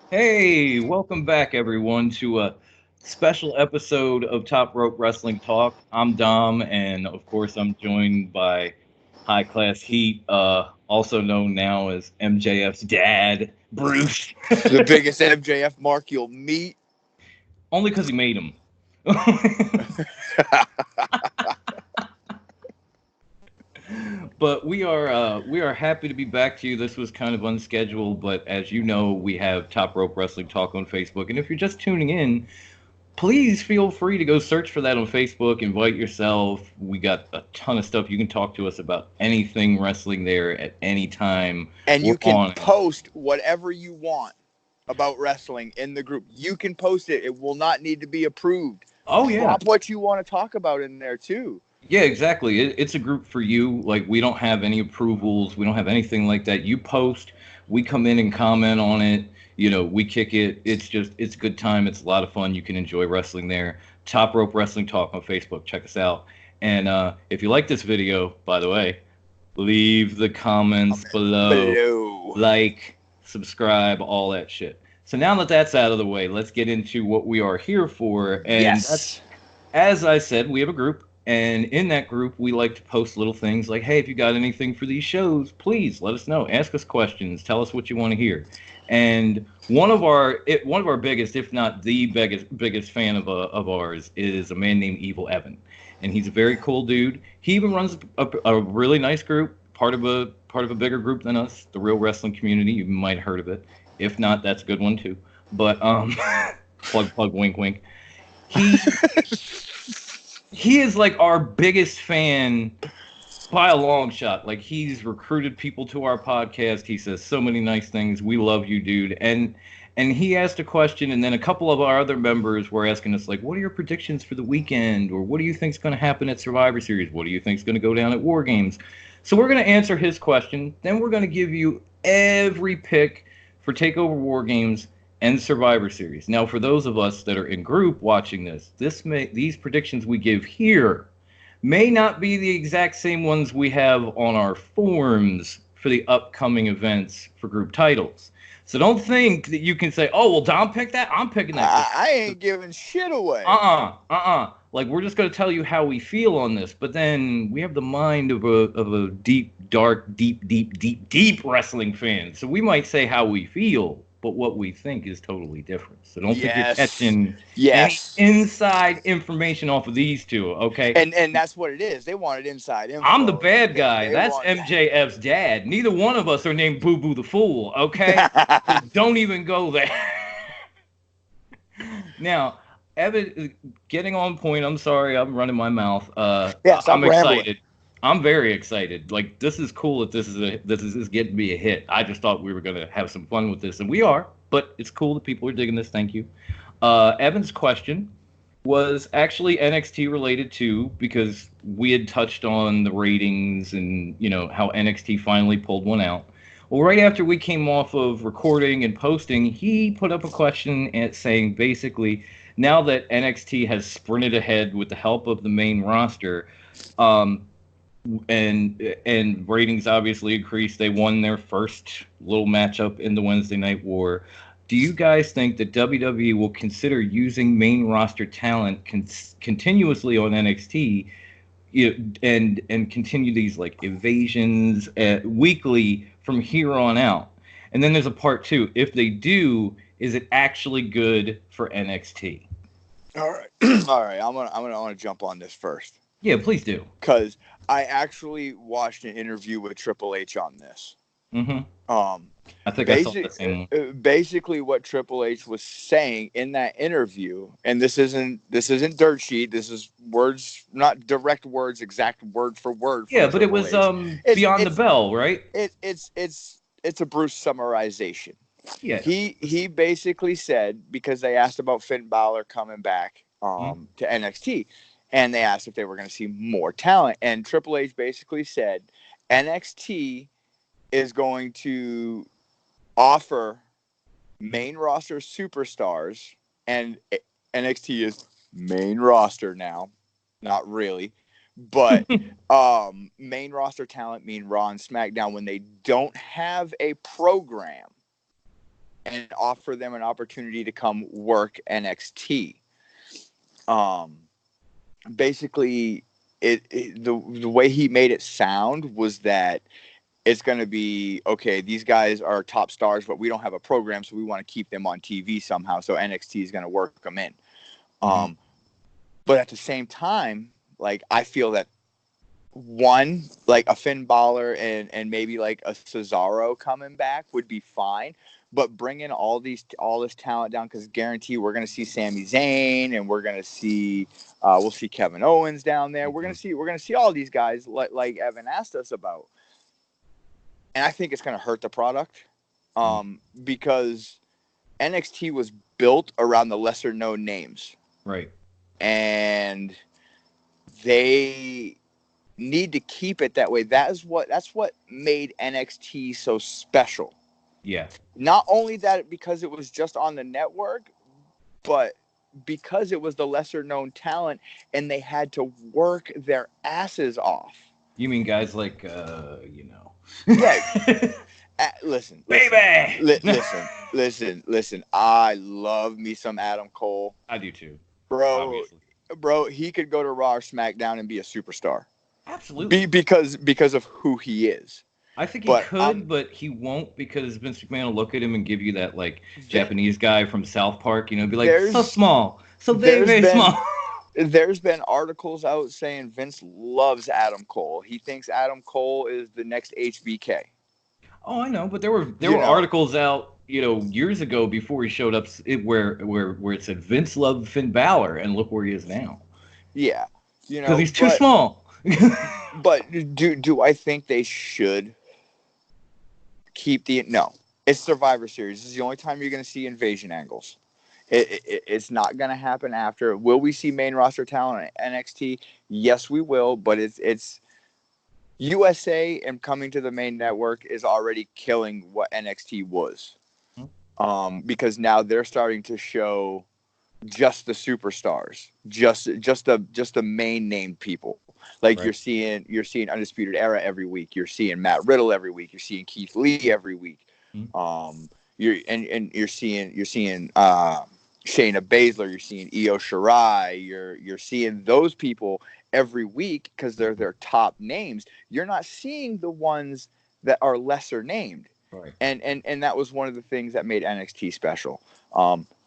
Hey, welcome back, everyone, to a special episode of Top Rope Wrestling Talk. I'm Dom, and of course, I'm joined by High Class Heat, also known now as MJF's dad, Bruce. The biggest MJF mark you'll meet. Only because he made him. But we are happy to be back to you. This was kind of unscheduled, but as you know, we have Top Rope Wrestling Talk on Facebook, and if you're just tuning in, please feel free to go search for that on Facebook. Invite yourself. We got a ton of stuff. You can talk to us about anything wrestling there at any time. And We're you can on it. post whatever you want about wrestling in the group. You can post it. It will not need to be approved. Oh yeah. Drop what you want to talk about in there too. Yeah, exactly. It's a group for you. Like we don't have any approvals. We don't have anything like that. You post, we come in and comment on it. We kick it. It's a good time. It's a lot of fun. You can enjoy wrestling there. Top Rope Wrestling Talk on Facebook. Check us out. And if you like this video, by the way, leave the comments below. Below. Like, subscribe, all that shit. So now that that's out of the way, let's get into what we are here for. And that's, Yes. as I said, we have a group. And in that group, we like to post little things like, hey, if you got anything for these shows, please let us know. Ask us questions. Tell us what you want to hear. And one of our biggest, if not the biggest fan of ours is a man named Evil Evan, and he's a very cool dude. He even runs a really nice group, part of a bigger group than us, the Real Wrestling Community. You might have heard of it. If not, that's a good one too. But plug, wink, wink. He he is like our biggest fan by a long shot. Like he's recruited people to our podcast. He says so many nice things. We love you, dude. And he asked a question, and then a couple of our other members were asking us like, "What are your predictions for the weekend?" Or "What do you think's going to happen at Survivor Series? What do you think's going to go down at War Games?" So we're going to answer his question. Then we're going to give you every pick for Takeover War Games and Survivor Series. Now, for those of us that are in group watching these predictions we give here may not be the exact same ones we have on our forums for the upcoming events for group titles. So don't think that you can say, "Oh, well, Dom picked that. I'm picking that." I ain't giving shit away. Like we're just going to tell you how we feel on this, but then we have the mind of a deep, dark, deep wrestling fan. So we might say how we feel, but what we think is totally different. So don't think you're Yes. catching any Yes. inside information off of these two, okay? And that's what it is. They wanted inside I'm the info. bad guy. They That's want MJF's dad. Neither one of us are named Boo Boo the Fool, okay? So don't even go there. Now, Evan, getting on point. I'm sorry, I'm running my mouth. Yeah, stop I'm rambling. excited. I'm very excited. Like this is cool that this is getting me a hit. I just thought we were gonna have some fun with this, and we are. But it's cool that people are digging this. Thank you. Evan's question was actually NXT related too, because we had touched on the ratings and how NXT finally pulled one out. Well, right after we came off of recording and posting, he put up a question and saying basically, now that NXT has sprinted ahead with the help of the main roster, um, and ratings obviously increased, they won their first little matchup in the Wednesday Night War. Do you guys think that WWE will consider using main roster talent continuously on NXT, and continue these like evasions weekly from here on out? And then there's a part two. If they do, is it actually good for NXT? All right. All right. I want to jump on this first Yeah, please do. because I actually watched an interview with Triple H on this. Hmm. Um, I think I saw the same one. basically what Triple H was saying in that interview, and this isn't dirt sheet. This is words, not direct words, exact word for word Yeah, from but it Triple was H. It's Beyond the it's Bell, right? it's a Bruce summarization. Yeah. He basically said, because they asked about Finn Balor coming back Mhm. to NXT, and they asked if they were going to see more talent, and Triple H basically said NXT is going to offer main roster superstars, and NXT is main roster now, not really, but main roster talent mean Raw and SmackDown when they don't have a program. and offer them an opportunity to come work NXT. Basically, the way he made it sound was that it's going to be, okay, these guys are top stars, but we don't have a program, so we want to keep them on TV somehow. So NXT is going to work them in. Mm-hmm. But at the same time, like, I feel that one, like a Finn Balor and maybe like a Cesaro coming back would be fine. But bringing all this talent down, because guarantee we're going to see Sami Zayn, and we're going to see we'll see Kevin Owens down there. We're going to see all these guys like Evan asked us about. And I think it's going to hurt the product because NXT was built around the lesser known names. Right. And they need to keep it that way. That's what made NXT so special. Yeah. Not only that because it was just on the network, but because it was the lesser known talent and they had to work their asses off. You mean guys like Yeah. Listen, baby. Listen. I love me some Adam Cole. I do too, obviously. Bro, he could go to Raw or SmackDown and be a superstar. Absolutely. Because of who he is. I think he could, but he won't, because Vince McMahon will look at him and give you that like Japanese guy from South Park, be like, so small, so very small. There's been articles out saying Vince loves Adam Cole. He thinks Adam Cole is the next HBK. Oh, I know, but there were articles out, years ago before he showed up, where it said Vince loved Finn Balor, and look where he is now. Yeah, because he's too small. But do I think they should keep no? It's Survivor Series. This is the only time you're going to see invasion angles. It's not going to happen after. Will we see main roster talent at NXT? Yes, we will. But it's USA and coming to the main network is already killing what NXT was. Because now they're starting to show just the superstars, just the main named people. Like, right. You're seeing Undisputed Era every week. You're seeing Matt Riddle every week. You're seeing Keith Lee every week. You're seeing Shayna Baszler. You're seeing Io Shirai. You're seeing those people every week because they're their top names. You're not seeing the ones that are lesser named. Right. And that was one of the things that made NXT special.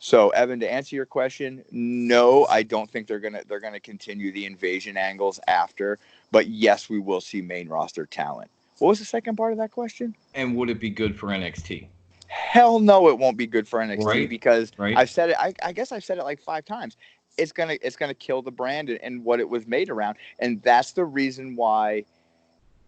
So Evan, to answer your question, no, I don't think they're gonna continue the invasion angles after, but yes, we will see main roster talent. What was the second part of that question? And would it be good for NXT? Hell no, it won't be good for NXT, right? Because I've said it. I guess I've said it like 5 times. It's gonna kill the brand and what it was made around, and that's the reason why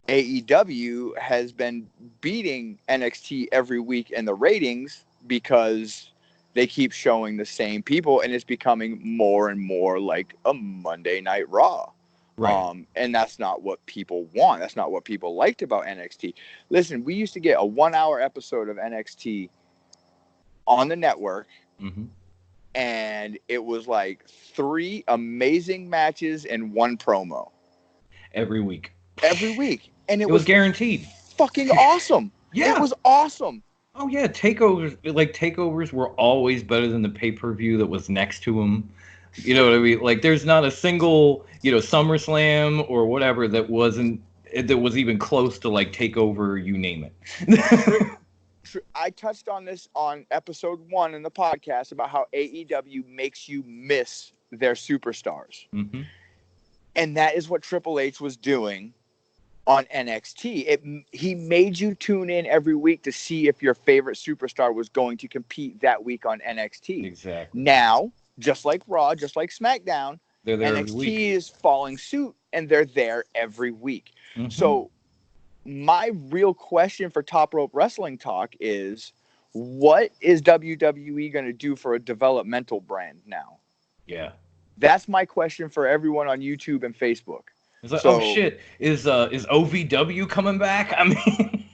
AEW has been beating NXT every week in the ratings, because they keep showing the same people, and it's becoming more and more like a Monday Night Raw. Right. And that's not what people want. That's not what people liked about NXT. Listen, we used to get a 1-hour episode of NXT on the network, and it was like 3 amazing matches and 1 promo. Every week. And it was guaranteed. Fucking awesome. Yeah. It was awesome. Oh, yeah. Takeovers were always better than the pay-per-view that was next to them. You know what I mean? Like, there's not a single, SummerSlam or whatever that was even close to, like, Takeover, you name it. I touched on this on episode 1 in the podcast about how AEW makes you miss their superstars. And that is what Triple H was doing on NXT. He made you tune in every week to see if your favorite superstar was going to compete that week on NXT. Exactly. Now, just like Raw, just like SmackDown, they're there NXT is following suit, and they're there every week. So my real question for Top Rope Wrestling Talk is, what is WWE going to do for a developmental brand now? Yeah. That's my question for everyone on YouTube and Facebook. It's like, oh shit, is OVW coming back? I mean,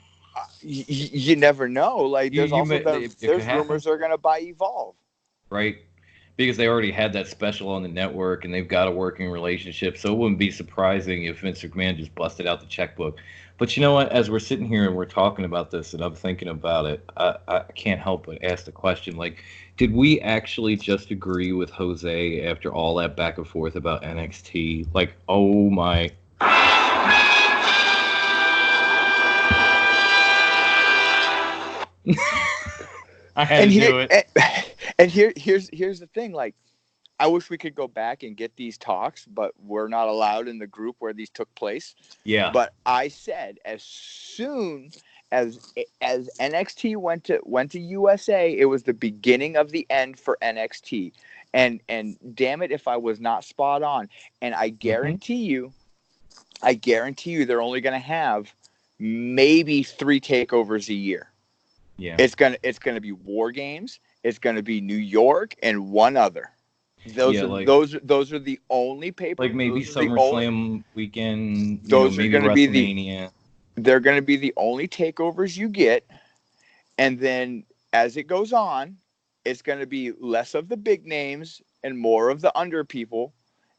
you never know. Like, there's rumors they're going to buy Evolve. Right. Because they already had that special on the network, and they've got a working relationship, so it wouldn't be surprising if Vince McMahon just busted out the checkbook. But you know what? As we're sitting here and we're talking about this, and I'm thinking about it, I can't help but ask the question: like, did we actually just agree with Jose after all that back and forth about NXT? Like, oh my. I had And to here, do it. here's the thing. Like, I wish we could go back and get these talks, but we're not allowed in the group where these took place. Yeah. But I said as soon as NXT went to USA, it was the beginning of the end for NXT. And damn it if I was not spot on. And Hmm. I guarantee you they're only going to have maybe 3 takeovers a year. Yeah. It's gonna be War Games, it's gonna be New York, and one other. Those Yeah. are Like, those are the only like maybe those are the only SummerSlam weekend. those are Maybe gonna be WrestleMania. they're gonna be the only takeovers you get. And then as it goes on, it's gonna be less of the big names and more of the under people.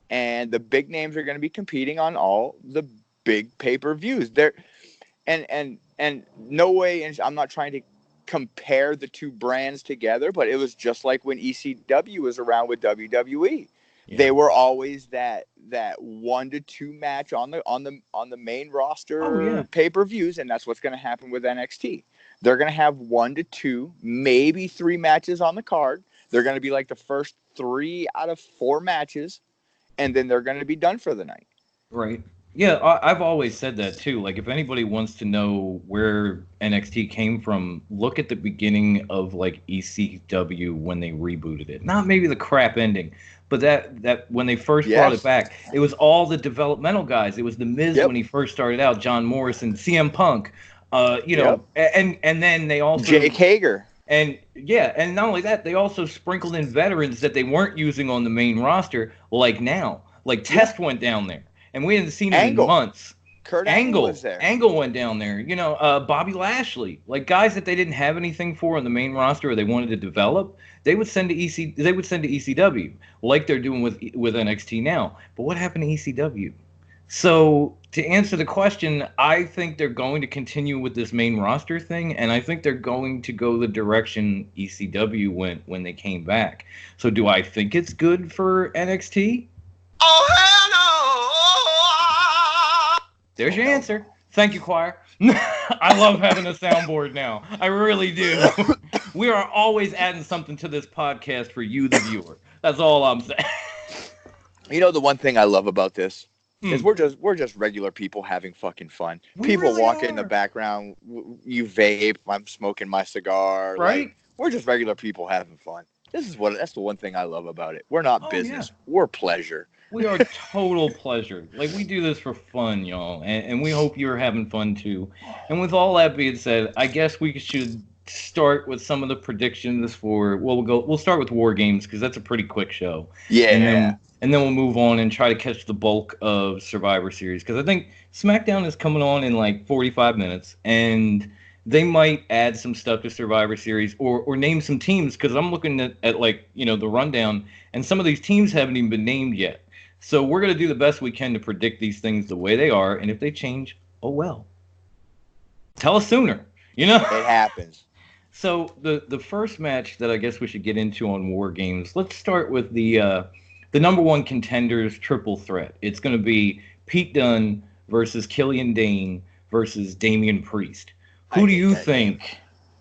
And the big names are gonna be competing on all the big pay-per-views. There and no way, and I'm not trying to compare the two brands together, but it was just like when ECW was around with WWE. Yeah. They were always that 1 to 2 match on the main Oh roster yeah. pay-per-views, and that's what's going to happen with NXT. They're going to have 1 to 2, maybe 3 matches on the card. They're going to be like the first 3 out of 4 matches, and then they're going to be done for the night. Right. Yeah, I've always said that too. Like, if anybody wants to know where NXT came from, look at the beginning of like ECW when they rebooted it. Not maybe the crap ending, but that when they first brought it Yes. back, it was all the developmental guys. It was the Miz Yep. when he first started out, John Morrison, CM Punk, Yep. and then they also Jake Hager. and yeah, and not only that, they also sprinkled in veterans that they weren't using on the main roster, like now. Like Yeah. Test went down there, and we hadn't seen him in Angle. months. Kurt Angle was Angle, there. Angle went down there. Bobby Lashley, like guys that they didn't have anything for on the main roster or they wanted to develop, they would send to They would send to ECW, like they're doing with NXT now. But what happened to ECW? So to answer the question, I think they're going to continue with this main roster thing, and I think they're going to go the direction ECW went when they came back. So do I think it's good for NXT? Oh hell no! There's Oh your hell answer. Thank you, choir. I love having a soundboard now. I really do. We are always adding something to this podcast for you, the viewer. That's all I'm saying. You know the one thing I love about this is Hmm. we're just regular people having fucking fun. We People really walk in the are, background, you vape, I'm smoking my cigar. Like right? we're just regular people having fun. That's the one thing I love about it. We're not Oh yeah. business. We're pleasure. We are total pleasure. Like we do this for fun, y'all, and we hope you're having fun too. And with all that being said, I guess we should start with some of the predictions for. Well, we'll start with War Games because that's a pretty quick show, and Yeah. then we'll move on and try to catch the bulk of Survivor Series because I think SmackDown is coming on in like 45 minutes, and they might add some stuff to Survivor Series or name some teams because I'm looking at like the rundown, and some of these teams haven't even been named yet. So we're going to do the best we can to predict these things the way they are, and if they change, oh well. Tell us sooner, you know? It happens. So the first match that I guess we should get into on War Games, let's start with the number one contenders triple threat. It's going to be Pete Dunne versus Killian Dane versus Damian Priest. I Who do hate you that name. think?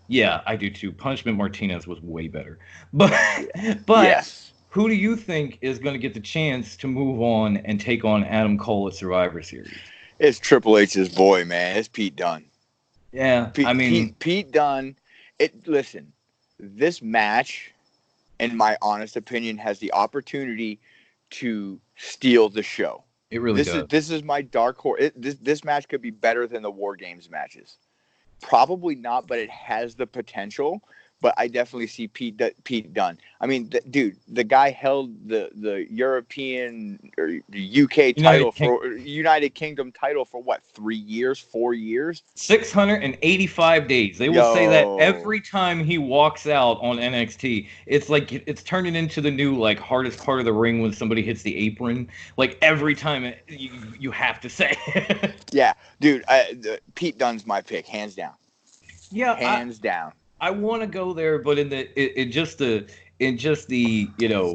Yeah, I do too. Punishment Martinez was way better. But but Yes. who do you think is going to get the chance to move on and take on Adam Cole at Survivor Series? It's Triple H's boy, man. It's Pete Dunne. Yeah, I mean, Pete Dunne. Listen, this match, in my honest opinion, has the opportunity to steal the show. it really does. This is my dark horse. This match could be better than the War Games matches. Probably not, but it has the potential but I definitely see Pete Dunne. I mean, dude, the guy held the European or the UK title United Kingdom title for what, 3 years, 4 years? 685 days. They will say that every time he walks out on NXT. It's like it's turning into the new like hardest part of the ring when somebody hits the apron. Like every time you have to say. Yeah, dude, Pete Dunne's my pick, hands down. Yeah, hands down. I want to go there, but in just the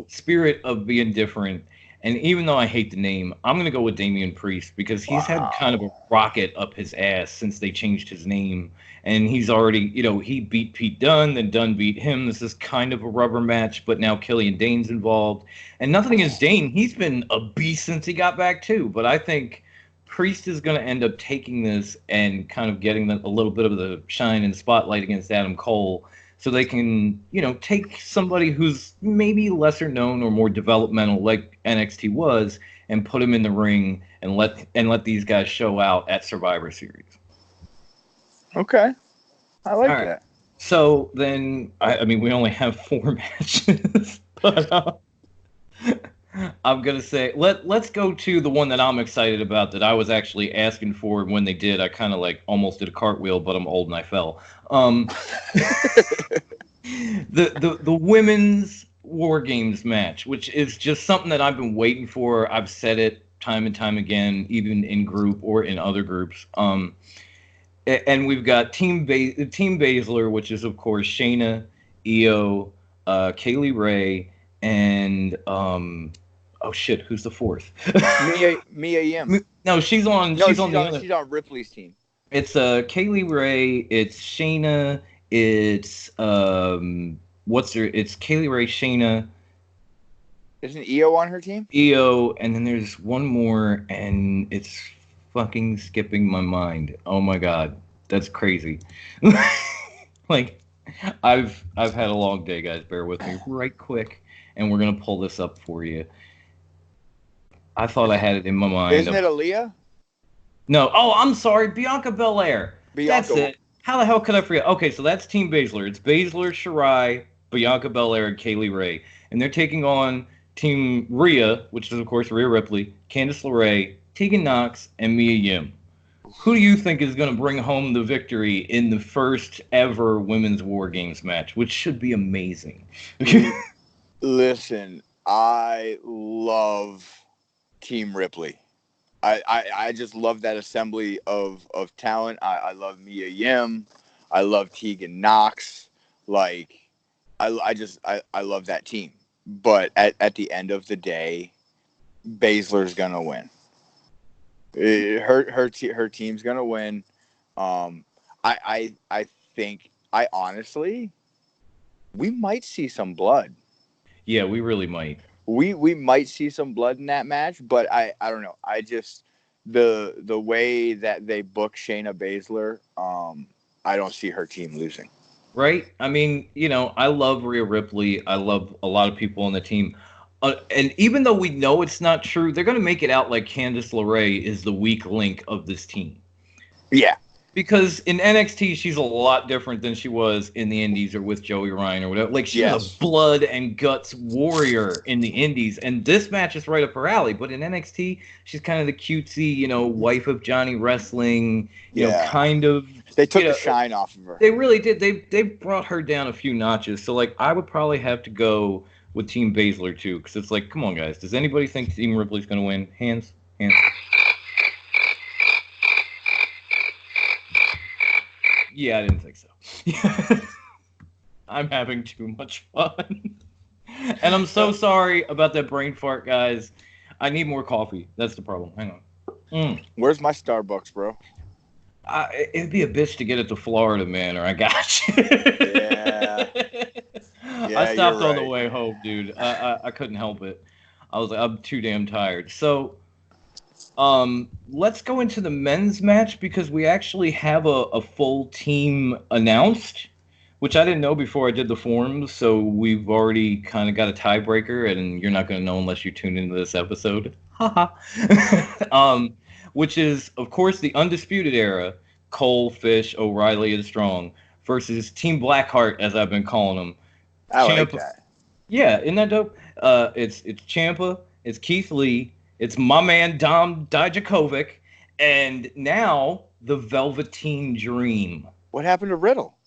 spirit of being different. And even though I hate the name, I'm gonna go with Damian Priest because he's had kind of a rocket up his ass since they changed his name, and he's already he beat Pete Dunne, then Dunne beat him. This is kind of a rubber match, but now Killian Dane's involved, and nothing against Dane. He's been a beast since he got back too, but I think Priest is going to end up taking this and kind of getting a little bit of the shine and spotlight against Adam Cole, so they can, take somebody who's maybe lesser known or more developmental, like NXT was, and put him in the ring and let these guys show out at Survivor Series. Okay, I like that. So then, I mean, we only have 4 matches, but. I'm going to say, let's go to the one that I'm excited about that I was actually asking for when they did. I kind of almost did a cartwheel, but I'm old and I fell. The women's War Games match, which is just something that I've been waiting for. I've said it time and time again, even in group or in other groups. And we've got Team Baszler, which is, of course, Shayna, Io, Kaylee Ray, and... oh shit! Who's the 4th? Mia Yim. No, she's on Ripley's team. It's Kaylee Ray. It's Shayna. It's It's Kaylee Ray, Shayna. Isn't Io on her team? Io, and then there's one more, and it's fucking skipping my mind. Oh my god, that's crazy. I've had a long day, guys. Bear with me, right quick, and we're gonna pull this up for you. I thought I had it in my mind. Isn't it Aaliyah? No. Oh, I'm sorry. Bianca Belair. That's it. How the hell could I forget? Okay, so that's Team Baszler. It's Baszler, Shirai, Bianca Belair, and Kaylee Ray. And they're taking on Team Rhea, which is, of course, Rhea Ripley, Candice LeRae, Tegan Nox, and Mia Yim. Who do you think is going to bring home the victory in the first ever Women's War Games match, which should be amazing? Listen, I love Team Ripley. I just love that assembly of talent. I love Mia Yim. I love Tegan Nox. I love that team. But at the end of the day, Baszler's gonna win. Her team's gonna win. I think honestly, we might see some blood. Yeah, we really might. We might see some blood in that match, but I don't know. I just the way that they book Shayna Baszler, I don't see her team losing. Right? I mean, I love Rhea Ripley. I love a lot of people on the team. And even though we know it's not true, they're going to make it out like Candice LeRae is the weak link of this team. Yeah. Because in NXT, she's a lot different than she was in the Indies or with Joey Ryan or whatever. She's a blood and guts warrior in the Indies. And this match is right up her alley. But in NXT, she's kind of the cutesy, wife of Johnny Wrestling, kind of. They took the shine off of her. They really did. They brought her down a few notches. So, I would probably have to go with Team Baszler, too. Because it's come on, guys. Does anybody think Team Ripley's going to win? Hands. Yeah, I didn't think so. I'm having too much fun. And I'm so sorry about that brain fart, guys. I need more coffee. That's the problem. Hang on. Where's my Starbucks, bro? It'd be a bitch to get it to Florida, man, or I got you. Yeah. I stopped on the way home, dude. I couldn't help it. I was I'm too damn tired. So... let's go into the men's match because we actually have a full team announced, which I didn't know before I did the forums. So we've already kind of got a tiebreaker, and you're not going to know unless you tune into this episode. Which is, of course, the Undisputed Era, Cole, Fish, O'Reilly, and Strong versus Team Blackheart, as I've been calling them. I like Champa, that. yeah, isn't that dope? It's Champa, it's Keith Lee, it's my man Dom Dijakovic, and now the Velveteen Dream. What happened to Riddle?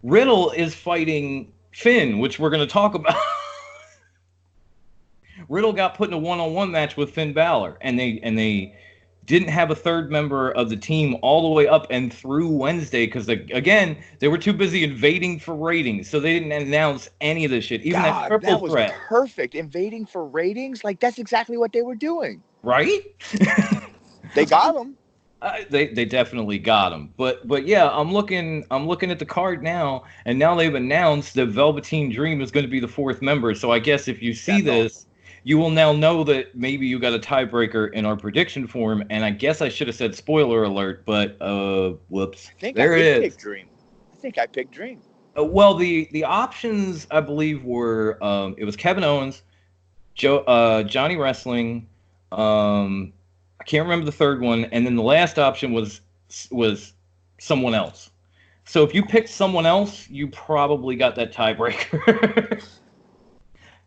Riddle is fighting Finn, which we're going to talk about. Riddle got put in a one-on-one match with Finn Balor, and they didn't have a third member of the team all the way up and through Wednesday because again they were too busy invading for ratings, so they didn't announce any of this shit. Even that God, triple that was threat, perfect. Invading for ratings, like that's exactly what they were doing. right? They got them. They definitely got him, but yeah, I'm looking at the card now, and now they've announced that Velveteen Dream is going to be the fourth member. So I guess if you see That's this, awesome. you will now know that maybe you got a tiebreaker in our prediction form. And I guess I should have said spoiler alert, but whoops, I think there I it did is. pick Dream. I think I picked Dream. Well, the options I believe were it was Kevin Owens, Johnny Wrestling, I can't remember the third one, and then the last option was someone else. So if you picked someone else, you probably got that tiebreaker.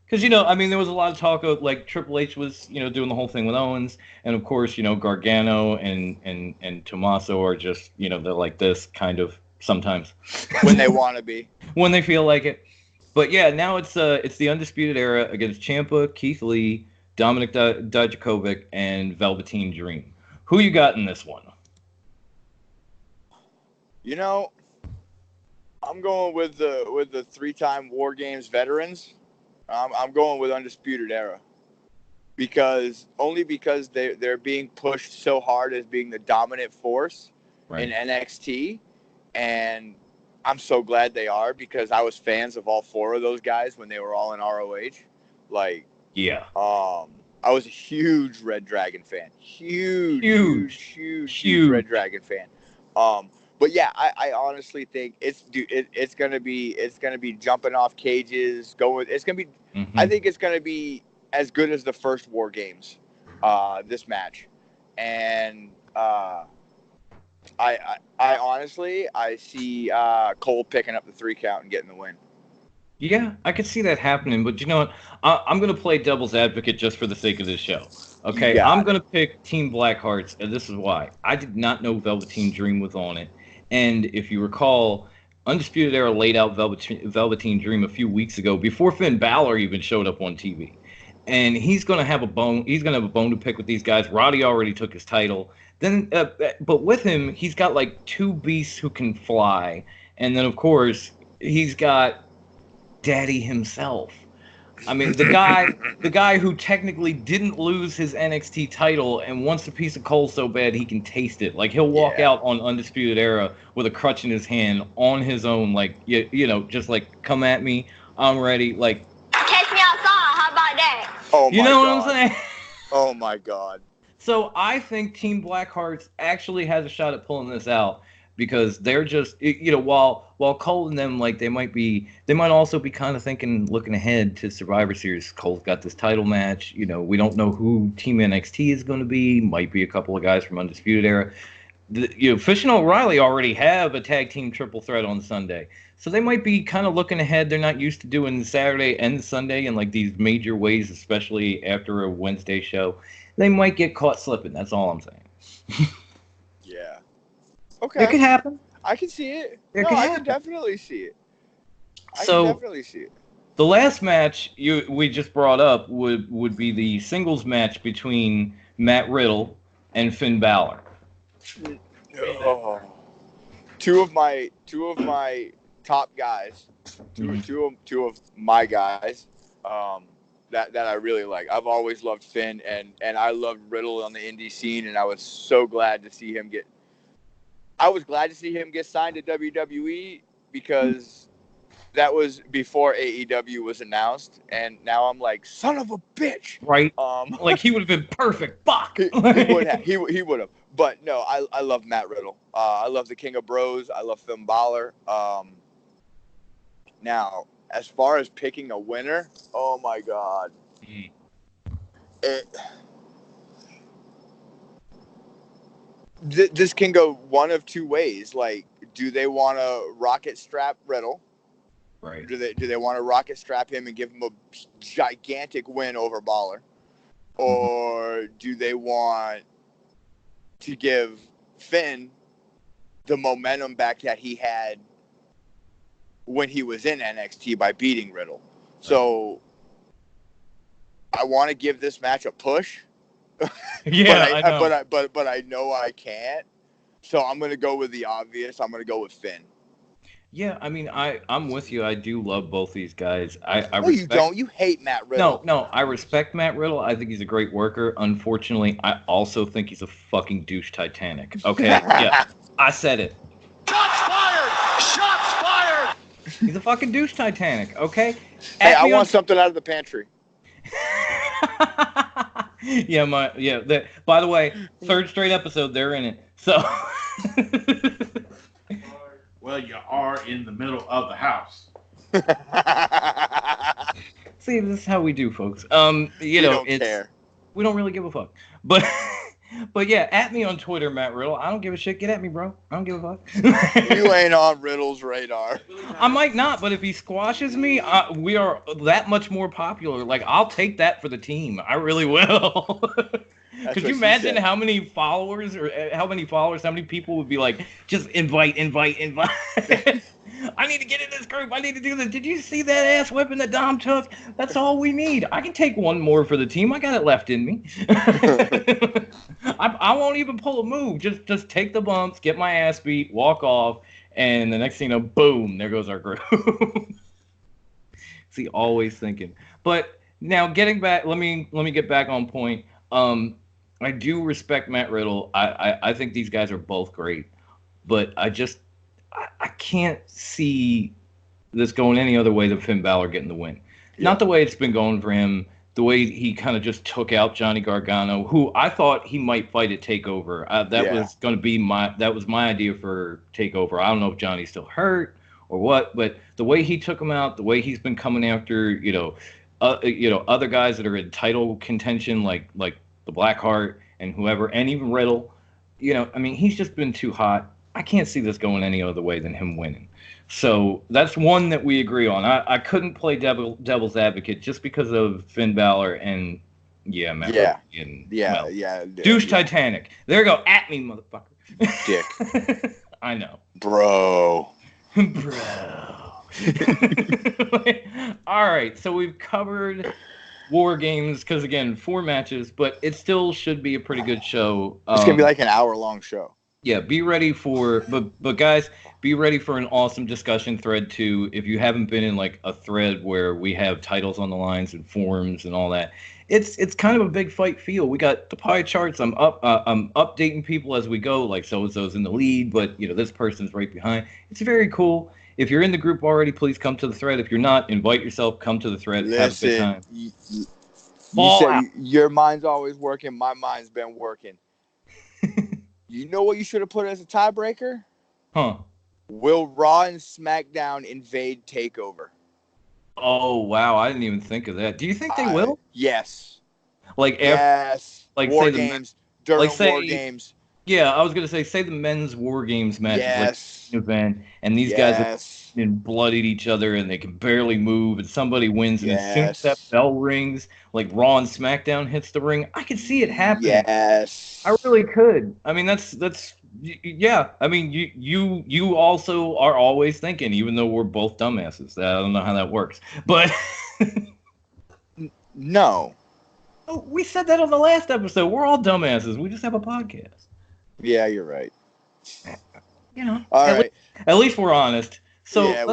Because I mean, there was a lot of talk of like Triple H was doing the whole thing with Owens, and of course Gargano and Tommaso are just they're like this kind of sometimes When they want to be. when they feel like it. But yeah, now it's the Undisputed Era against Ciampa, Keith Lee, Dominic Dijakovic, and Velveteen Dream. Who you got in this one? I'm going with the 3-time War Games veterans. I'm going with Undisputed Era because they're being pushed so hard as being the dominant force in NXT, and I'm so glad they are because I was fans of all 4 of those guys when they were all in ROH. Like, Yeah. I was a huge Red Dragon fan. Huge Red Dragon fan. But yeah, I honestly think it's gonna be jumping off cages, going. It's gonna be. Mm-hmm. I think it's gonna be as good as the first War Games. This match, and I honestly see Cole picking up the 3 count and getting the win. Yeah, I could see that happening, but you know what? I'm going to play devil's advocate just for the sake of this show. Okay, I'm going to pick Team Blackhearts, and this is why. I did not know Velveteen Dream was on it, and if you recall, Undisputed Era laid out Velveteen Dream a few weeks ago before Finn Balor even showed up on TV, and he's going to have a bone. He's going to have a bone to pick with these guys. Roddy already took his title. Then, but with him, he's got like 2 beasts who can fly, and then of course he's got Daddy himself. I mean, the guy who technically didn't lose his NXT title and wants a piece of coal so bad he can taste it. Like he'll walk out on Undisputed Era with a crutch in his hand on his own, like just like come at me, I'm ready. Like take me outside. How about that? Oh my God. What I'm saying? Oh my God. So I think Team Blackhearts actually has a shot at pulling this out because they're just while Cole and them they might also be kind of looking ahead to Survivor Series. Cole's got this title match. We don't know who Team NXT is going to be. Might be a couple of guys from Undisputed Era. Fish and O'Reilly already have a tag team triple threat on Sunday. So they might be kind of looking ahead. They're not used to doing Saturday and Sunday in these major ways, especially after a Wednesday show. They might get caught slipping. That's all I'm saying. Yeah. Okay. It could happen. I can see it. I can definitely see it. The last match we just brought up would be the singles match between Matt Riddle and Finn Balor. Oh. Two of my top guys, two of my guys, that I really like. I've always loved Finn and I loved Riddle on the indie scene, and I was so glad to see him get. I was glad to see him get signed to WWE because that was before AEW was announced, and now I'm like, son of a bitch, right? He would have been perfect. Fuck. He would have. He would have. But no, I love Matt Riddle. I love the King of Bros. I love Finn Balor. Now, as far as picking a winner, oh my God. This can go one of 2 ways. Like, do they want to rocket strap Riddle? Right. Do they want to rocket strap him and give him a gigantic win over Balor? Or do they want to give Finn the momentum back that he had when he was in NXT by beating Riddle? So I want to give this match a push. Yeah, I know. But I know I can't. So I'm going to go with the obvious. I'm going to go with Finn. Yeah, I mean, I'm with you. I do love both these guys. I No, respect. you don't. You hate Matt Riddle. No, I respect Matt Riddle. I think he's a great worker. Unfortunately, I also think he's a fucking douche Titanic. Okay, yeah, I said it. Shots fired! Shots fired! He's a fucking douche Titanic. Okay. Hey, I want something out of the pantry. Yeah, by the way, third straight episode, they're in it. So. Well, you are in the middle of the house. See, this is how we do, folks. We don't care. We don't really give a fuck. But yeah, at me on Twitter, Matt Riddle. I don't give a shit. Get at me, bro. I don't give a fuck. You ain't on Riddle's radar. I might not, but if he squashes me, we are that much more popular. Like, I'll take that for the team. I really will. Could you imagine how many followers, how many people would be like, just invite. I need to get in this group. I need to do this. Did you see that ass whipping that Dom took? That's all we need. I can take one more for the team. I got it left in me. I won't even pull a move. Just take the bumps, get my ass beat, walk off, and the next thing you know, boom, there goes our group. See, always thinking. But now getting back, let me get back on point. I do respect Matt Riddle. I think these guys are both great, but I can't see this going any other way than Finn Balor getting the win. Yeah. Not the way it's been going for him, the way he kind of just took out Johnny Gargano, who I thought he might fight at Takeover. Was going to be my idea for Takeover. I don't know if Johnny's still hurt or what, but the way he took him out, the way he's been coming after, other guys that are in title contention, like the Blackheart and whoever, and even Riddle, he's just been too hot. I can't see this going any other way than him winning. So that's one that we agree on. I couldn't play devil's advocate just because of Finn Balor and Matt. Douche Titanic. There you go. At me, motherfucker. Dick. I know. Bro. All right. So we've covered War Games because, again, 4 matches, but it still should be a pretty good show. It's going to be like an hour-long show. Yeah, be ready but guys, be ready for an awesome discussion thread too. If you haven't been in like a thread where we have titles on the lines and forums and all that, it's kind of a big fight feel. We got the pie charts. I'm updating people as we go. Like so-and-so's in the lead, but this person's right behind. It's very cool. If you're in the group already, please come to the thread. If you're not, invite yourself. Come to the thread. Listen, have a good time. You said your mind's always working. My mind's been working. You know what you should have put as a tiebreaker? Huh. Will Raw and SmackDown invade TakeOver? Oh, wow. I didn't even think of that. Do you think they will? Yes. Yes. Like War Games. During War Games. Yeah, I was going to say the men's War Games match. Yes. Event, and these guys have been bloodied each other, and they can barely move, and somebody wins, and as soon as that bell rings, like Raw and SmackDown hits the ring, I could see it happening. Yes. I really could. I mean, that's yeah. I mean, you also are always thinking, even though we're both dumbasses. I don't know how that works, but no. Oh, we said that on the last episode. We're all dumbasses. We just have a podcast. Yeah, you're right. All right. At least we're honest. So yeah,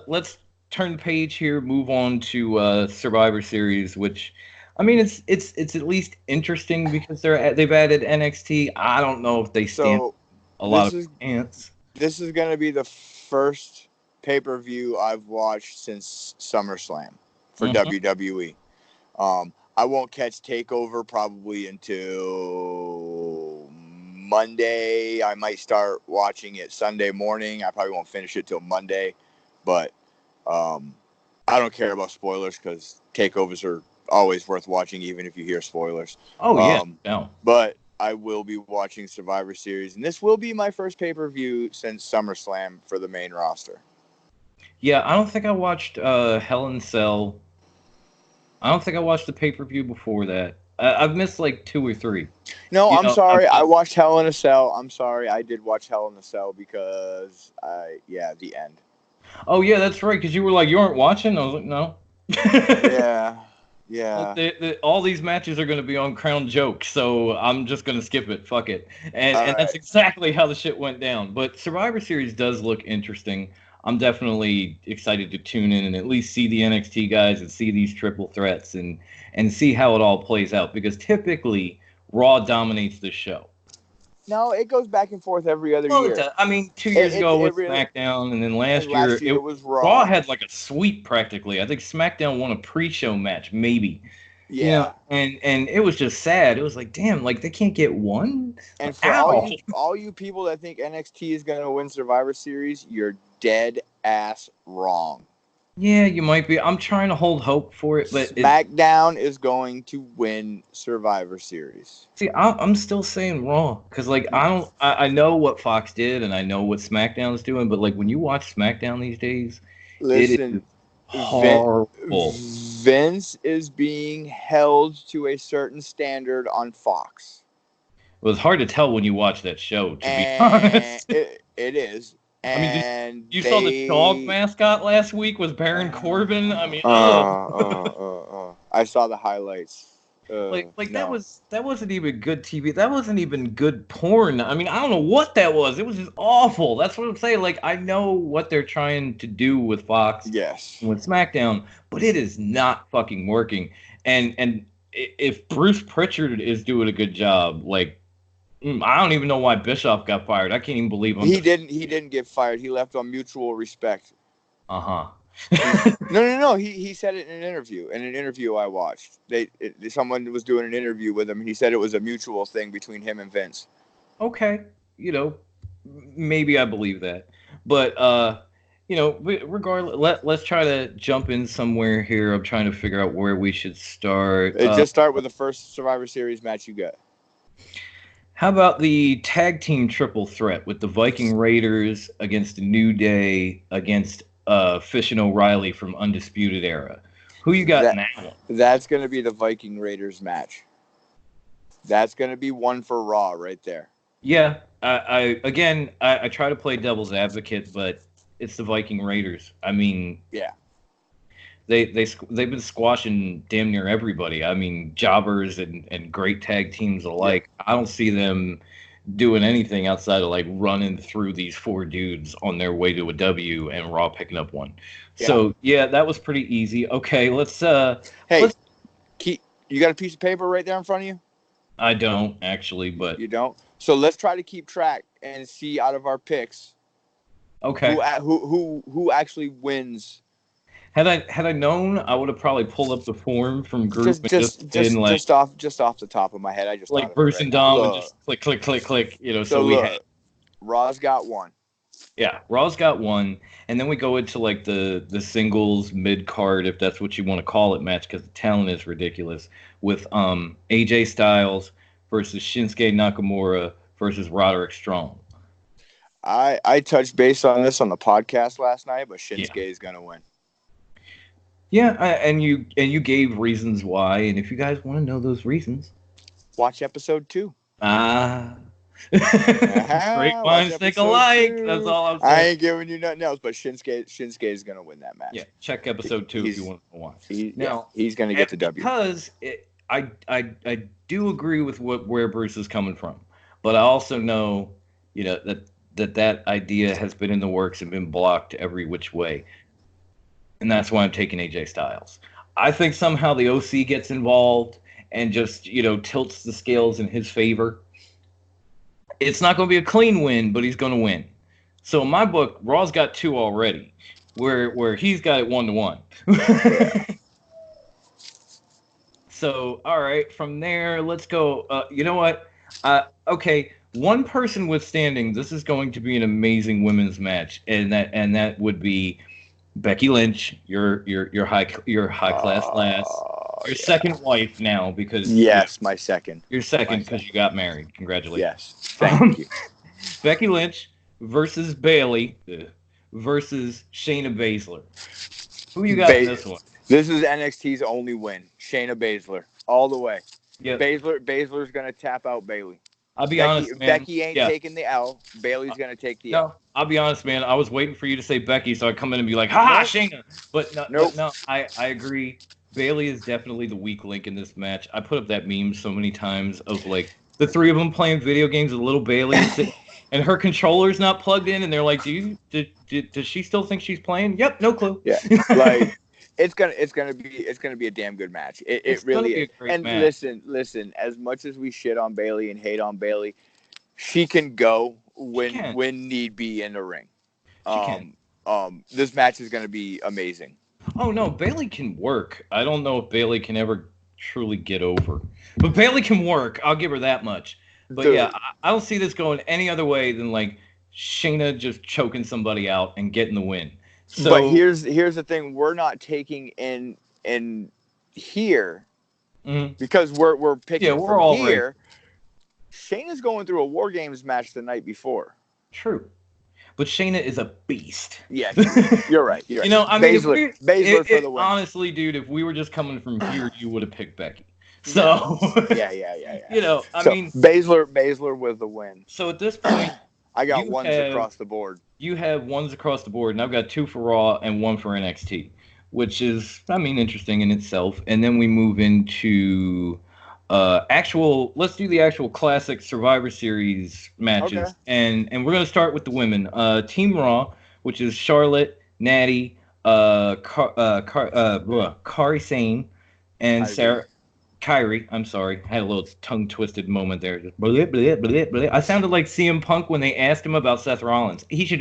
let's turn the page here. Move on to Survivor Series, which, I mean, it's at least interesting because they've added NXT. I don't know if they stand a lot of chance. This is going to be the first pay-per-view I've watched since SummerSlam for WWE. I won't catch TakeOver probably until Monday. I might start watching it Sunday morning. I probably won't finish it till Monday, but I don't care about spoilers because takeovers are always worth watching, even if you hear spoilers. Oh yeah, no. But I will be watching Survivor Series, and this will be my first pay-per-view since SummerSlam for the main roster. Yeah, I don't think I watched Hell in a Cell. I don't think I watched the pay-per-view before that. I've missed like 2 or 3. No, You I'm know, sorry. I watched Hell in a Cell. I'm sorry. I did watch Hell in a Cell because the end. Oh yeah, that's right. Because you were like, you aren't watching. I was like, no. Yeah. All these matches are going to be on Crown Joke, so I'm just going to skip it. Fuck it. And All that's right. exactly how the shit went down. But Survivor Series does look interesting. I'm definitely excited to tune in and at least see the NXT guys and see these triple threats and see how it all plays out. Because typically, Raw dominates the show. No, it goes back and forth every other Well, year. it does. I mean, 2 years ago it was really, SmackDown, and then last and year, it was Raw. Raw had like a sweep practically. I think SmackDown won a pre-show match, maybe. Yeah. You know, and it was just sad. It was like, damn, like they can't get one. And for Ow. all you people that think NXT is going to win Survivor Series, you're dead ass wrong. Yeah, you might be. I'm trying to hold hope for it, but SmackDown is going to win Survivor Series. see, I'm still saying Raw because like I know what Fox did and I know what SmackDown's doing, but like when you watch SmackDown these days, Listen, it is horrible. Vince is being held to a certain standard on Fox. It was hard to tell when you watch that show, to be honest. It is. I mean, And you saw the dog mascot last week was Baron Corbin. I mean, I saw the highlights. like No. that wasn't even good TV. That wasn't even good porn. I mean, I don't know what that was. It was just awful. That's what I'm saying. Like, I know what they're trying to do with Fox, Yes, with SmackDown, but it is not fucking working. And if Bruce Pritchard is doing a good job, like, I don't even know why Bischoff got fired. I can't even believe him. he didn't get fired. He left on mutual respect. Uh-huh. No. He said it in an interview. In an interview I watched, someone was doing an interview with him, and he said it was a mutual thing between him and Vince. Okay, maybe I believe that, but regardless, let's try to jump in somewhere here. I'm trying to figure out where we should start. Just start with the first Survivor Series match you got. How about the tag team triple threat with the Viking Raiders against the New Day against Fish and O'Reilly from Undisputed Era? Who you got in that one? That's going to be the Viking Raiders match. That's going to be one for Raw right there. Yeah, I try to play devil's advocate, but it's the Viking Raiders. I mean, yeah, they've been squashing damn near everybody. I mean, jobbers and great tag teams alike. Yeah. I don't see them doing anything outside of like running through these 4 dudes on their way to a W and Raw picking up one. Yeah. So yeah, that was pretty easy. Okay, let's you got a piece of paper right there in front of you? I don't actually, but you don't. So let's try to keep track and see out of our picks. Okay. Who actually wins? Had I known, I would have probably pulled up the form from group just off the top of my head. I just like Bruce and Dom and just click. So we had Raw's got one. Yeah, Raw's got one, and then we go into like the singles mid card, if that's what you want to call it, match because the talent is ridiculous with AJ Styles versus Shinsuke Nakamura versus Roderick Strong. I touched base on this on the podcast last night, but Shinsuke is gonna win. Yeah, and you gave reasons why, and if you guys want to know those reasons, watch episode 2. Great minds think alike. That's all I'm saying. I ain't giving you nothing else, but Shinsuke is gonna win that match. Yeah, check episode 2 if you want to watch. He's gonna get the W. Because I do agree with where Bruce is coming from, but I also know that idea has been in the works and been blocked every which way. And that's why I'm taking AJ Styles. I think somehow the OC gets involved and just, tilts the scales in his favor. It's not going to be a clean win, but he's going to win. So in my book, Raw's got 2 already, where he's got it 1-1. So, all right, from there, let's go. You know what? Okay, one person withstanding, this is going to be an amazing women's match, and that would be Becky Lynch, your high class lass, your second wife now because yes, my second. You're second because you got married. Congratulations. Yes, thank you. Becky Lynch versus Bailey versus Shayna Baszler. Who you got in this one? This is NXT's only win. Shayna Baszler, all the way. Yep. Baszler's gonna tap out Bailey. I'll be honest, man. Becky ain't taking the L. Bailey's gonna take the L. I'll be honest, man. I was waiting for you to say Becky, so I come in and be like, "Ha, Shayna!" But no, I agree. Bailey is definitely the weak link in this match. I put up that meme so many times of like the three of them playing video games with little Bailey, and her controller's not plugged in, and they're like, does she still think she's playing? Yep, no clue. Yeah, like it's gonna be a damn good match. It really is. And match. Listen. As much as we shit on Bailey and hate on Bailey, she can go when need be in the ring. She can. This match is gonna be amazing. Oh no, Bailey can work. I don't know if Bailey can ever truly get over, but Bailey can work. I'll give her that much. But yeah, I don't see this going any other way than like Shayna just choking somebody out and getting the win. So, but here's the thing: we're not taking in here because we're picking from all here. Right. Shayna's going through a War Games match the night before. True. But Shayna is a beast. Yeah, you're right. You're right. You know, I mean, Baszler for the win. Honestly, dude, if we were just coming from here, you would have picked Becky. So yeah. You know, I mean, Baszler with the win. So at this point, I got ones across the board. You have ones across the board, and I've got 2 for Raw and 1 for NXT, which is, I mean, interesting in itself. And then we move into let's do the actual classic Survivor Series matches. Okay. And we're going to start with the women. Team Raw, which is Charlotte, Natty, Kairi Sane, and Sarah. Kyrie, I'm sorry. I had a little tongue-twisted moment there. Just blah, blah, blah, blah. I sounded like CM Punk when they asked him about Seth Rollins. He should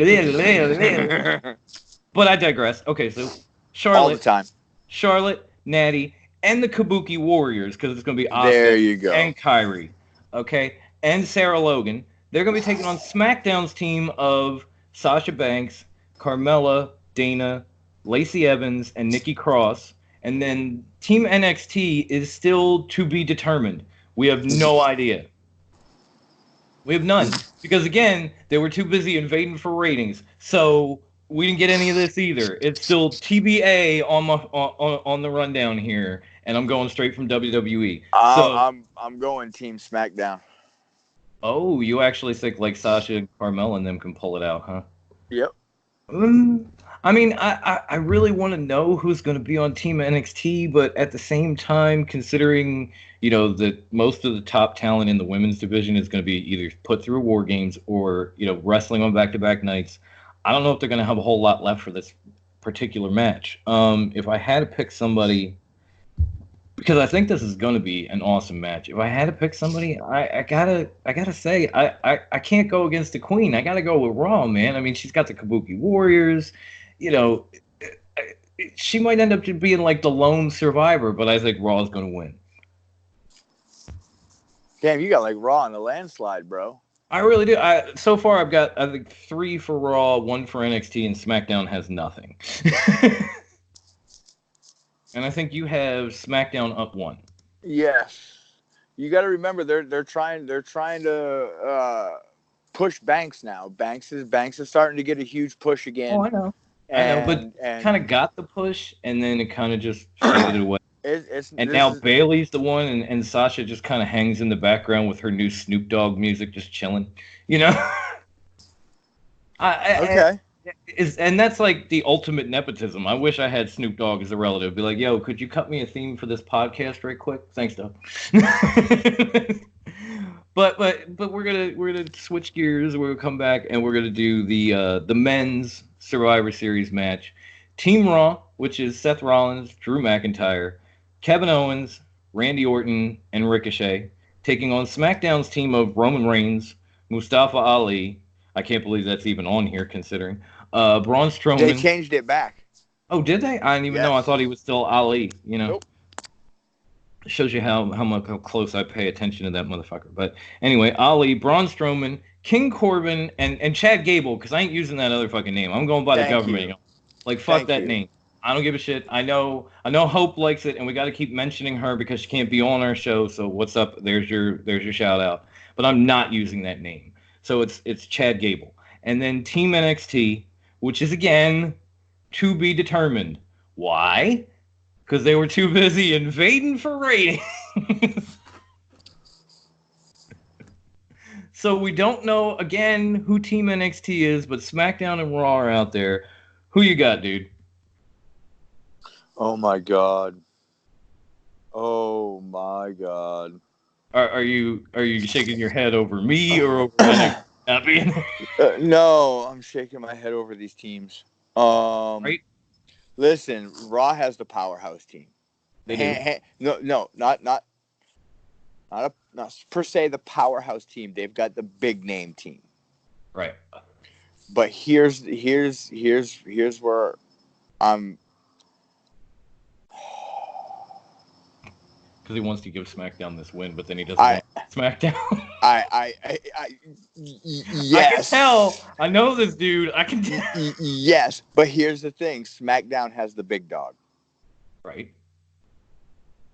But I digress. Okay, so Charlotte. All the time. Charlotte, Natty, and the Kabuki Warriors, because it's going to be Asuka there you go. And Kyrie. Okay? And Sarah Logan. They're going to be taking on SmackDown's team of Sasha Banks, Carmella, Dana, Lacey Evans, and Nikki Cross. And then Team NXT is still to be determined. We have no idea. We have none. Because, again, they were too busy invading for ratings. So we didn't get any of this either. It's still TBA on the rundown here. And I'm going straight from WWE. I'm going Team SmackDown. Oh, you actually think like Sasha and Carmella and them can pull it out, huh? Yep. I mean, I really want to know who's going to be on Team NXT, but at the same time, considering, you know, that most of the top talent in the women's division is going to be either put through War Games or, you know, wrestling on back-to-back nights, I don't know if they're going to have a whole lot left for this particular match. If I had to pick somebody, because I think this is going to be an awesome match. If I had to pick somebody, I gotta say I can't go against the Queen. I gotta go with Raw, man. I mean, she's got the Kabuki Warriors. You know, she might end up just being like the lone survivor, but I think Raw is going to win. Damn, you got like Raw in a landslide, bro. I really do. So far, I've got, I think, 3 for Raw, 1 for NXT, and SmackDown has nothing. And I think you have SmackDown up 1. Yes. You got to remember they're trying to push Banks now. Banks is starting to get a huge push again. Oh, I know. But kind of got the push, and then it kind of just faded away. Now Bailey's the one, and Sasha just kind of hangs in the background with her new Snoop Dogg music, just chilling. You know? Okay. And that's like the ultimate nepotism. I wish I had Snoop Dogg as a relative. Be like, yo, could you cut me a theme for this podcast right quick? Thanks, Doug. But we're gonna switch gears. We're gonna come back and we're gonna do the men's Survivor Series match. Team Raw, which is Seth Rollins, Drew McIntyre, Kevin Owens, Randy Orton, and Ricochet, taking on SmackDown's team of Roman Reigns, Mustafa Ali. I can't believe that's even on here, considering Braun Strowman. They changed it back. Oh, did they? I didn't even know. I thought he was still Ali. You know. Nope. Shows you how close I pay attention to that motherfucker. But anyway, Ali, Braun Strowman, King Corbin, and Chad Gable, because I ain't using that other fucking name. I'm going by the government. Like, fuck that name. I don't give a shit. I know Hope likes it, and we got to keep mentioning her because she can't be on our show. So what's up? There's your shout out. But I'm not using that name. So it's Chad Gable, and then Team NXT, which is again to be determined. Why? Because they were too busy invading for ratings. So we don't know again who Team NXT is, but SmackDown and Raw are out there. Who you got, dude? Oh my god. Oh my god. Are you shaking your head over me or over NXT not being there? No, I'm shaking my head over these teams. Right? Listen, Raw has the powerhouse team. They do. No, not per se the powerhouse team. They've got the big name team. Right. But here's where I'm. Because he wants to give SmackDown this win, but then he doesn't want SmackDown. Yes. I can tell. I know this dude. I can tell. Yes, but here's the thing: SmackDown has the big dog, right?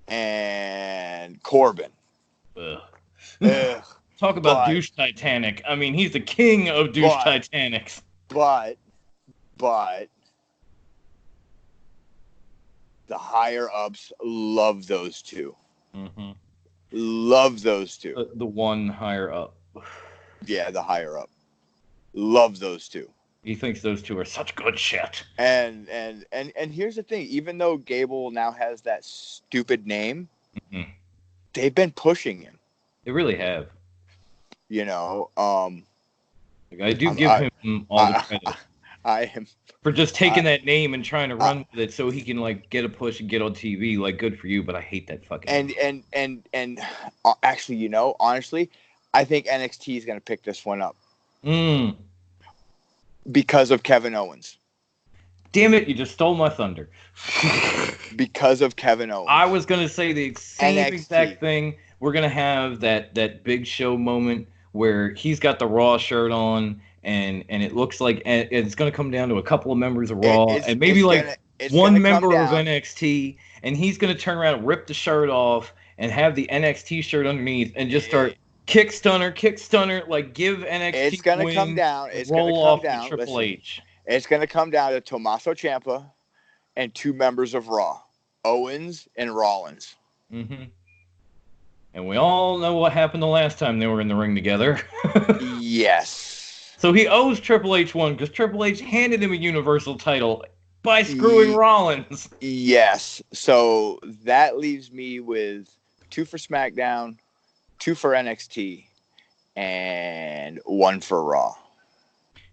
And Corbin. Ugh. Talk about douche Titanic. I mean, he's the king of douche Titanics. But the higher ups love those two. Mm-hmm. Love those two. The one higher up. Yeah, the higher up. Love those two. He thinks those two are such good shit. And here's the thing: even though Gable now has that stupid name, mm-hmm. they've been pushing him. They really have. You know, I do give him all the credit. I am for just taking that name and trying to run with it so he can like get a push and get on TV. Like, good for you, but I hate that fucking. And actually, you know, honestly, I think NXT is going to pick this one up. Because of Kevin Owens. Damn it! You just stole my thunder. Because of Kevin Owens. I was going to say the same exact thing. We're going to have that Big Show moment where he's got the Raw shirt on. And it looks like it's going to come down to a couple of members of Raw and maybe like one member of NXT, and he's going to turn around and rip the shirt off and have the NXT shirt underneath and just start kick stunner, like give NXT. It's going to come down. It's going to come down. Triple H. It's going to come down to Tommaso Ciampa and two members of Raw, Owens and Rollins. Mm-hmm. And we all know what happened the last time they were in the ring together. Yes. So he owes Triple H one because Triple H handed him a Universal title by screwing Rollins. Yes. So that leaves me with 2 for SmackDown, 2 for NXT, and 1 for Raw.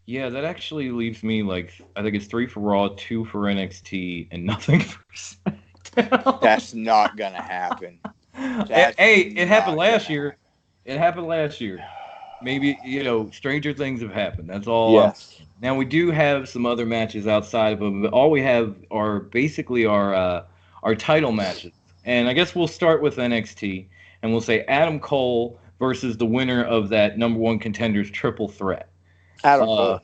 Yeah, that actually leaves me like, I think it's 3 for Raw, 2 for NXT, and nothing for SmackDown. That's not going to happen. It happened last year. It happened last year. Maybe, you know, stranger things have happened. That's all. Yes. Now, we do have some other matches outside of them, but all we have are basically our title matches. And I guess we'll start with NXT, and we'll say Adam Cole versus the winner of that number 1 contenders triple threat. Adam Cole.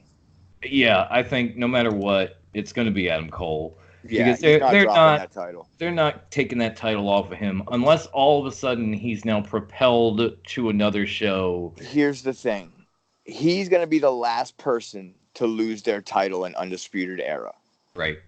Yeah, I think no matter what, it's going to be Adam Cole. Yeah, because they're not that title. They're not taking that title off of him unless all of a sudden he's now propelled to another show. Here's the thing. He's going to be the last person to lose their title in Undisputed Era. Right.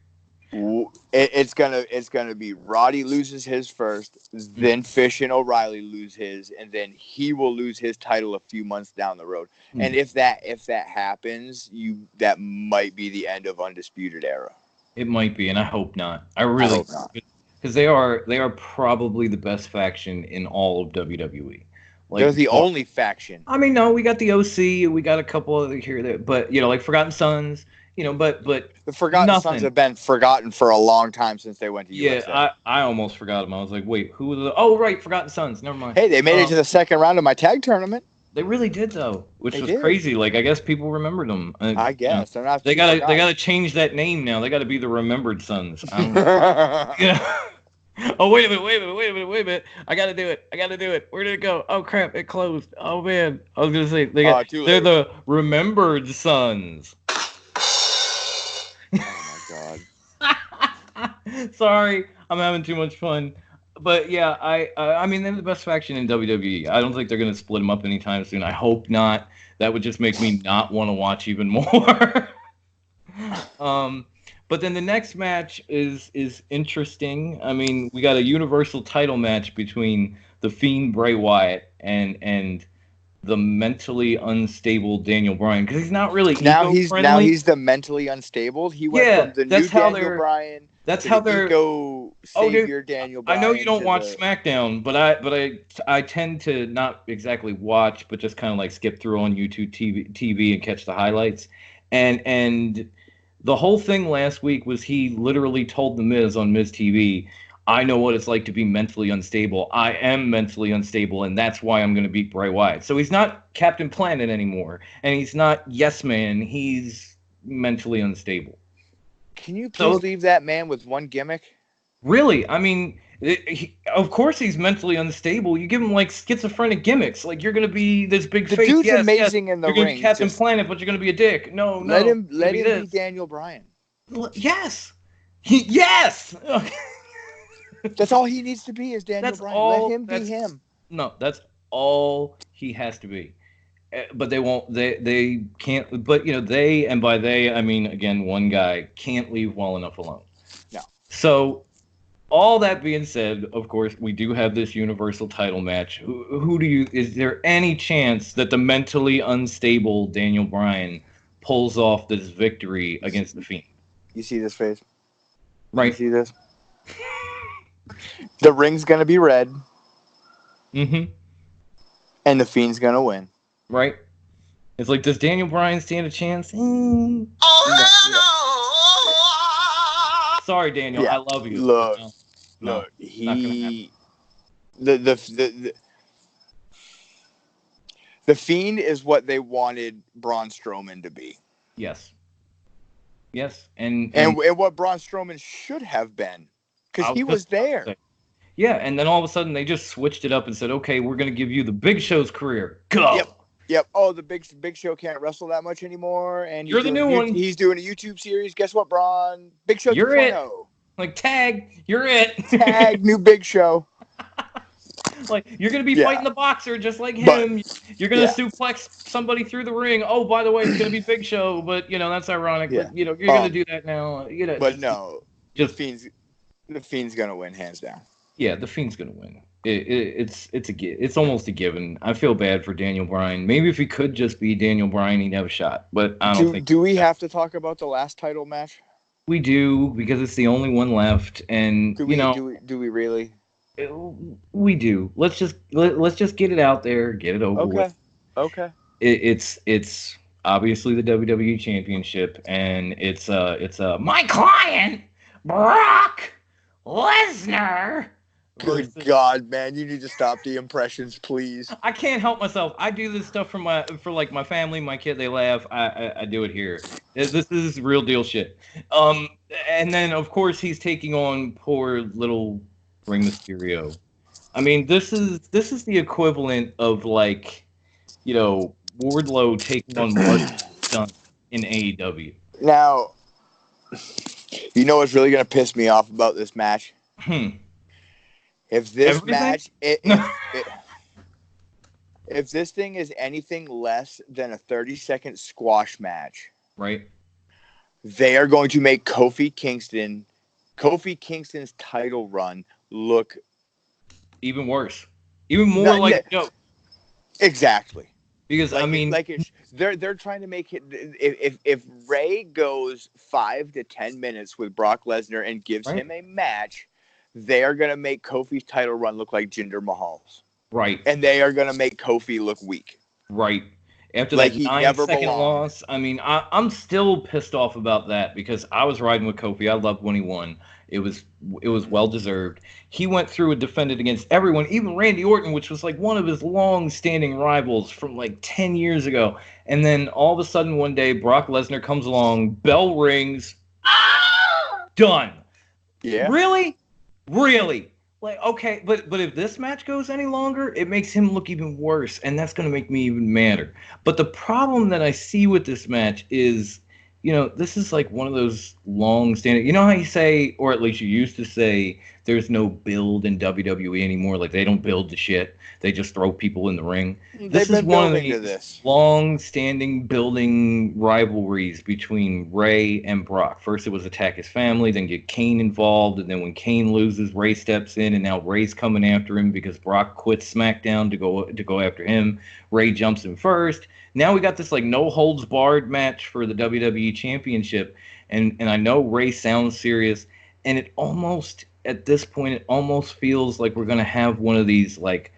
It's gonna be Roddy loses his first, then Fish and O'Reilly lose his, and then he will lose his title a few months down the road. And if that happens, that might be the end of Undisputed Era. It might be, and I hope not. I hope not, because they are probably the best faction in all of WWE. Like, they're the only faction. I mean, no, we got the OC, we got a couple other here, there, but you know, like Forgotten Sons. You know, but the Forgotten Sons have been forgotten for a long time since they went to USA. Yeah, I almost forgot them. I was like, wait, who were the? Oh, right, Forgotten Sons. Never mind. Hey, they made it to the second round of my tag tournament. They really did, though, which was crazy. Like, I guess people remembered them. I guess they're not. They gotta change that name now. They gotta be the Remembered Sons. Yeah. Oh, wait a minute. I gotta do it. Where did it go? Oh crap, it closed. Oh man, I was gonna say they're the Remembered Sons. Oh my god. Sorry, I'm having too much fun. But yeah, I mean they're the best faction in WWE. I don't think they're gonna split them up anytime soon. I hope not. That would just make me not want to watch even more. um, but then the next match is interesting. I mean, we got a Universal title match between the Fiend Bray Wyatt and the mentally unstable Daniel Bryan because he's not really Now ego he's friendly. the mentally unstable. He went Yeah, from the new that's how Daniel they're. Bryan That's to how the they're. ego Oh, dude, savior Daniel I know you Bryan don't to watch the. SmackDown, but I tend to not exactly watch, but just kind of like skip through on YouTube TV and catch the highlights. And the whole thing last week was he literally told the Miz on Miz TV, "I know what it's like to be mentally unstable. I am mentally unstable, and that's why I'm going to beat Bray Wyatt." So he's not Captain Planet anymore, and he's not Yes Man. He's mentally unstable. Can you So please leave that man with one gimmick? really, I mean, of course he's mentally unstable. You give him like schizophrenic gimmicks, like you're gonna be this big The face. dude's Yes, yes, amazing in the you're gonna be ring. Captain Just Planet, but you're gonna be a dick. No, let no, him you're gonna be be this. Daniel Bryan. Yes, yes. That's all he needs to be is Daniel That's Bryan. Let all. him be him. No, that's all he has to be. But they won't. They can't. But you know, they, and by they I mean again one guy can't leave well enough alone. No. So all that being said, of course, we do have this Universal title match. Who do you? Is there any chance that the mentally unstable Daniel Bryan pulls off this victory against the Fiend? You see this face? You Right. see this? The ring's gonna be red, Mm-hmm. and the Fiend's gonna win. Right. It's like, does Daniel Bryan stand a chance? Sorry, Daniel. Yeah. I love you. Look, No, look. not gonna happen. The Fiend is what they wanted Braun Strowman to be, Yes. Yes. And what Braun Strowman should have been, I because he just was about to there. say, yeah, and then all of a sudden they just switched it up and said, okay, we're going to give you the Big Show's career. Go. Yep. Oh, the Big Show can't wrestle that much anymore, and You're the new one. He's doing a YouTube series. Guess what, Braun? Big Show You're 2.0. Like, tag, you're it. Tag new Big Show. Like, you're going to be Yeah. fighting the boxer just like But- him. You're going to yeah. suplex somebody through the ring. Oh, by the way, it's going to be Big Show, but, you know, that's ironic. Yeah. But, you know, you're going to do that now. You know, But no, just the Fiend's gonna win hands down. yeah, the Fiend's going to win. It's almost a given. I feel bad for Daniel Bryan. Maybe if he could just be Daniel Bryan, he'd have a shot. But I don't think Do we have to talk about the last title match? we do, because it's the only one left, and Do we really? we do. Let's just get it out there, get it over with. Okay. It's obviously the WWE Championship, and it's my client Brock Lesnar. Good God, man! You need to stop the impressions, please. I can't help myself. I do this stuff for my family, my kid. They laugh. I do it here. This is real deal shit. And then of course he's taking on poor little Rey Mysterio. I mean, this is the equivalent of, like, you know, Wardlow taking on Mark Stunt in AEW. Now, you know what's really gonna piss me off about this match? If this Everything? match, if this thing is anything less than a 30-second squash match, Right? they are going to make Kofi Kingston's title run look Even worse. Even more like a joke. exactly. Because Like, I mean, they're trying to make it. If Ray goes 5 to 10 minutes with Brock Lesnar and gives Right. him a match, they are going to make Kofi's title run look like Jinder Mahal's, right. and they are going to make Kofi look weak. Right. After Like that he 9-second never belonged. loss, I mean, I'm still pissed off about that because I was riding with Kofi. I loved when he won. It was well deserved. He went through and defended against everyone, even Randy Orton, which was like one of his long-standing rivals from like 10 years ago. And then all of a sudden one day, Brock Lesnar comes along, bell rings, done. Yeah. Really? Like, okay, but if this match goes any longer, it makes him look even worse, and that's going to make me even madder. But the problem that I see with this match is, this is like one of those long standing. You know how you say, or at least you used to say, there's no build in WWE anymore. Like they don't build the shit; they just throw people in the ring. They've been building to this long standing building rivalries between Ray and Brock. First, it was attack his family, then get Kane involved, and then when Kane loses, Ray steps in, and now Ray's coming after him because Brock quits SmackDown to go after him. Ray jumps in first. Now we got this like no holds barred match for the WWE Championship, and I know Ray sounds serious, and it almost at this point it almost feels like we're gonna have one of these like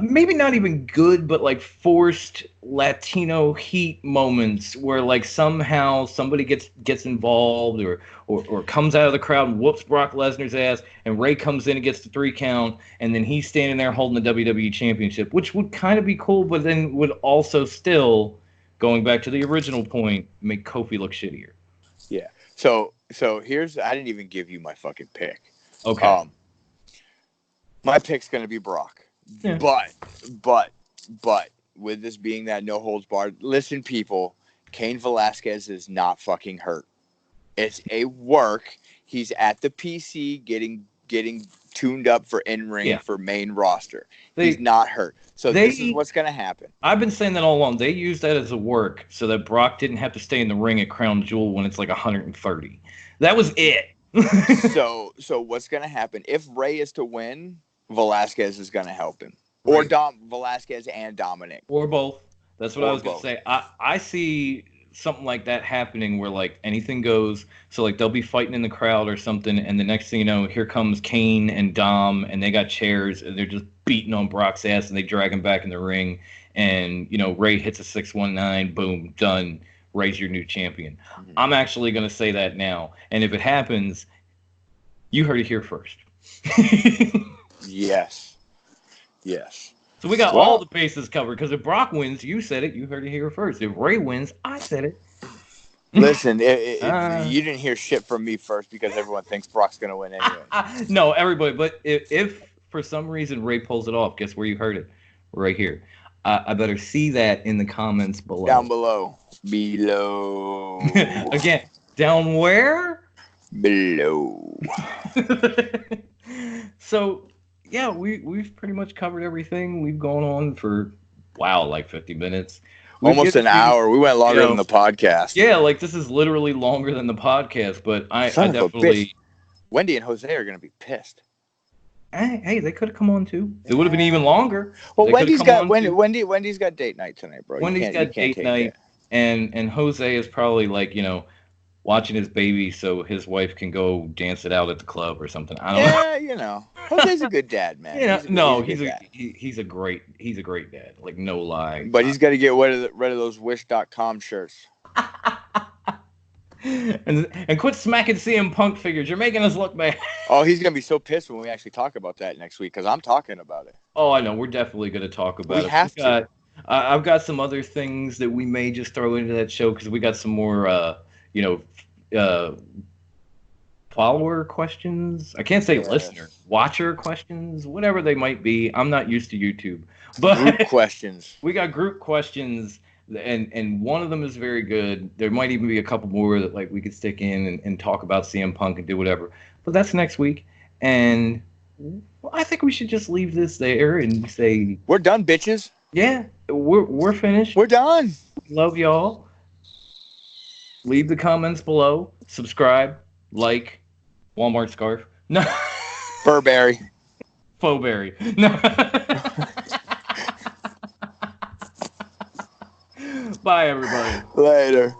maybe not even good, but like forced Latino heat moments where like somehow somebody gets involved or comes out of the crowd and whoops Brock Lesnar's ass, and Ray comes in and gets the 3 count, and then he's standing there holding the WWE Championship, which would kind of be cool, but then would also still, going back to the original point, make Kofi look shittier. Yeah. So here's, I didn't even give you my fucking pick. Okay. My pick's gonna be Brock. Yeah. But with this being that no holds barred, listen, people, Cain Velasquez is not fucking hurt. It's a work. He's at the PC getting tuned up for in-ring for main roster. He's not hurt. So this is what's gonna happen. I've been saying that all along. They use that as a work so that Brock didn't have to stay in the ring at Crown Jewel when it's like 130. That was it. So what's gonna happen if Ray is to win? Velasquez is going to help him, or Velasquez and Dominic, or both. That's what I was going to say. I see something like that happening where like anything goes. So like they'll be fighting in the crowd or something, and the next thing you know, here comes Kane and Dom, and they got chairs, and they're just beating on Brock's ass, and they drag him back in the ring, and Ray hits a 619, boom, done. Ray's your new champion. Mm-hmm. I'm actually going to say that now, and if it happens, you heard it here first. Yes. So we got all the bases covered, because if Brock wins, you said it, you heard it here first. If Ray wins, I said it. Listen, you didn't hear shit from me first because everyone thinks Brock's going to win anyway. No, everybody. But if for some reason Ray pulls it off, guess where you heard it? Right here. I better see that in the comments below. Down below. Again, down where? Below. So... yeah, we've pretty much covered everything. We've gone on for, like 50 minutes. Almost an hour. We went longer than the podcast. Yeah, like this is literally longer than the podcast, but I definitely... Wendy and Jose are going to be pissed. Hey, they could have come on too. It would have been even longer. Well, Wendy's got date night tonight, bro. Wendy's got date night, and Jose is probably like, watching his baby so his wife can go dance it out at the club or something. I don't know. Jose's a good dad, man. He's a great dad. Like, no lie. But he's got to get rid of those Wish.com shirts. and quit smacking CM Punk figures. You're making us look bad. Oh, he's gonna be so pissed when we actually talk about that next week, because I'm talking about it. Oh, I know. We're definitely gonna talk about it. We have to. I've got some other things that we may just throw into that show, because we got some more follower questions. I can't say listener, watcher questions, whatever they might be. I'm not used to YouTube, but group questions. We got group questions, and one of them is very good. There might even be a couple more that like we could stick in and talk about CM Punk and do whatever. But that's next week, and I think we should just leave this there and say we're done, bitches. Yeah, we're finished. We're done. Love y'all. Leave the comments below. Subscribe. Like. Walmart scarf. No. Burberry. Fauxberry. No. Bye, everybody. Later.